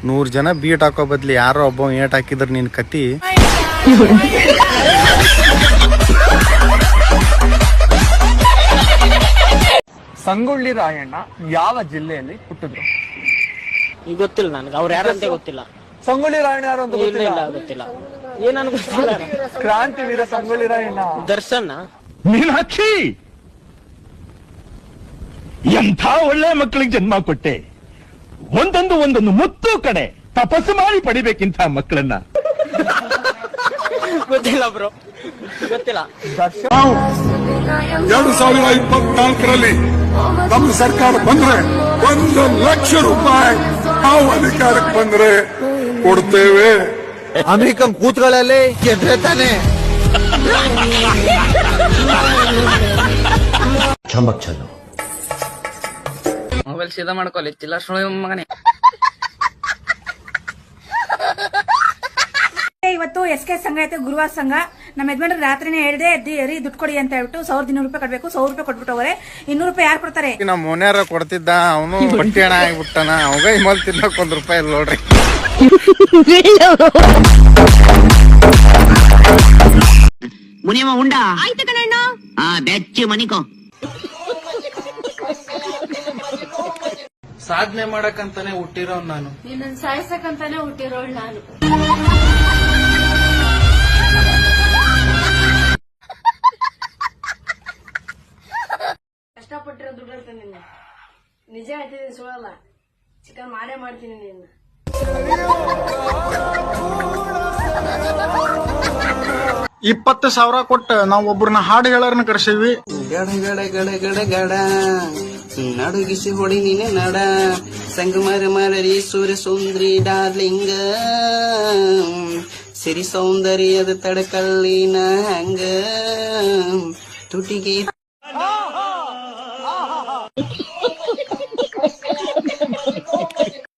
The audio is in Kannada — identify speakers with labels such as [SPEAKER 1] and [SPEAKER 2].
[SPEAKER 1] 100 ಜನ ಬೀಟ್ ಹಾಕೋ ಬದ್ಲಿ ಯಾರೋ ಒಬ್ಬ ಏಟ್ ಹಾಕಿದ್ರ ನಿನ್ ಕತಿ.
[SPEAKER 2] ಸಂಗೊಳ್ಳಿ ರಾಯಣ್ಣ ಯಾವ ಜಿಲ್ಲೆಯಲ್ಲಿ ಹುಟ್ಟಿದ್ರು?
[SPEAKER 3] ಈಗ ಗೊತ್ತಿಲ್ಲ ನನಗೆ, ಅವ್ರು ಯಾರಂತ ಗೊತ್ತಿಲ್ಲ.
[SPEAKER 2] ಸಂಗೊಳ್ಳಿ ರಾಯಣ್ಣ ಯಾರು ಅಂತ
[SPEAKER 3] ಇಲ್ಲ ಗೊತ್ತಿಲ್ಲ, ಏನನ್ನು ಗೊತ್ತಿಲ್ಲ.
[SPEAKER 2] ಕ್ರಾಂತಿವೀರ ಸಂಗೊಳ್ಳಿ ರಾಯಣ್ಣ.
[SPEAKER 3] ದರ್ಶನ.
[SPEAKER 4] ಮೀನಾಕ್ಷಿ, ಎಂಥ ಒಳ್ಳೆ ಮಕ್ಕಳಿಗೆ ಜನ್ಮ ಕೊಟ್ಟೆ. ಒಂದೊಂದು ಮುತ್ತು ಕಡೆ ತಪಸ್ಸು ಮಾಡಿ ಪಡಿಬೇಕಿಂತ ಮಕ್ಕಳನ್ನ.
[SPEAKER 3] ಗೊತ್ತಿಲ್ಲ ಬ್ರೋ, ಗೊತ್ತಿಲ್ಲ.
[SPEAKER 5] 2024ರಲ್ಲಿ ನಮ್ಮ ಸರ್ಕಾರ ಬಂದ್ರೆ 1 ಲಕ್ಷ ರೂಪಾಯಿ ನಾವು ಅಧಿಕಾರಕ್ಕೆ ಬಂದ್ರೆ ಕೊಡ್ತೇವೆ.
[SPEAKER 1] ಅಮೆರಿಕನ್ ಕೂತ್ಗಳಲ್ಲಿ ಗೆದ್ರೆ ತಾನೆ.
[SPEAKER 6] ಮೊಬೈಲ್ ಸೀದಾ ಮಾಡ್ಕೊಳ್ಳಿ ಚಿಲ್ಲರ್ ಸುಳಿ ಮಗನೇ.
[SPEAKER 7] ಇವತ್ತು SK ಸಂಘ ಐತೆ, ಗುರುವಾರ ಸಂಘ. ನಮ್ಮ ಯಜಮಾನ್ರ ರಾತ್ರಿನೇ ಹೇಳ್ದೆ ದುಡ್ಡು ಕೊಡಿ ಅಂತ ಹೇಳ್ಬಿಟ್ಟು 1200 ರೂಪಾಯಿ ಕೊಡ್ಬೇಕು. 100 ರೂಪಾಯಿ ಕೊಟ್ಬಿಟ್ಟು ಹೋಗ್ರೆ. 200 ರೂಪಾಯಿ ಯಾರು ಕೊಡ್ತಾರೆ?
[SPEAKER 1] ನಮ್ಮ ಮೋನ್ಯಾರ ಕೊಡ್ತಿದ್ದ, ಅವನು ಬಟ್ಟೆ ಹಣ ಆಗಿಬಿಟ್ಟನ. ಅವಾಗ ಇಮಲ್ ತಿನ್ನಕ್ 1 ರೂಪಾಯಿ ನೋಡ್ರಿ.
[SPEAKER 8] ಮುನಿಯಮ್ಮ ಉಂಡ ಆಯ್ತು ಕಣಣ್ಣ. ಬೆಚ್ಚಿ ಮನಿಕೋ.
[SPEAKER 6] ಸಾಧನೆ ಮಾಡಕ್ಕಂತಾನೆ ಹುಟ್ಟಿರೋ ನಾನು,
[SPEAKER 9] ನಿನ್ನ ಸಾಯಿಸಕ್ಕಂತಾನೆ ಹುಟ್ಟಿರೋಳು ನಾನು. ಕಷ್ಟಪಟ್ಟಿರೋ ದುಡ್ಡು ಅಂತ ನಿನ್ನ ನಿಜ ಹೇಳ್ತಿದ್ದೀನಿ, ಸುಳ್ಳಲ್ಲ. ಚಿಕನ್ ಮಾಡೇ ಮಾಡ್ತೀನಿ ನಿನ್ನ.
[SPEAKER 2] $20,000 ಕೊಟ್ಟು ನಾವು ಒಬ್ಬರನ್ನ ಹಾಡು ಹೇಳೋರ್ನ ಕರ್ಸೀವಿ.
[SPEAKER 10] ಗಡ ಗಡ ಗಡ ಗಡ ಗಡ ನಡುಗಿಸಿ ಹೊಡಿ ನೀನೆ ನಡ ಸಂಗಮರ ಮರರಿ ಸೂರ್ಯ ಸುಂದ್ರಿ ಡಾರ್ಲಿಂಗ ಸಿರಿ ಸೌಂದರ್ಯದ ತಡಕಲ್ಲಿನ ಹಂಗ ತುಟಿಗೆ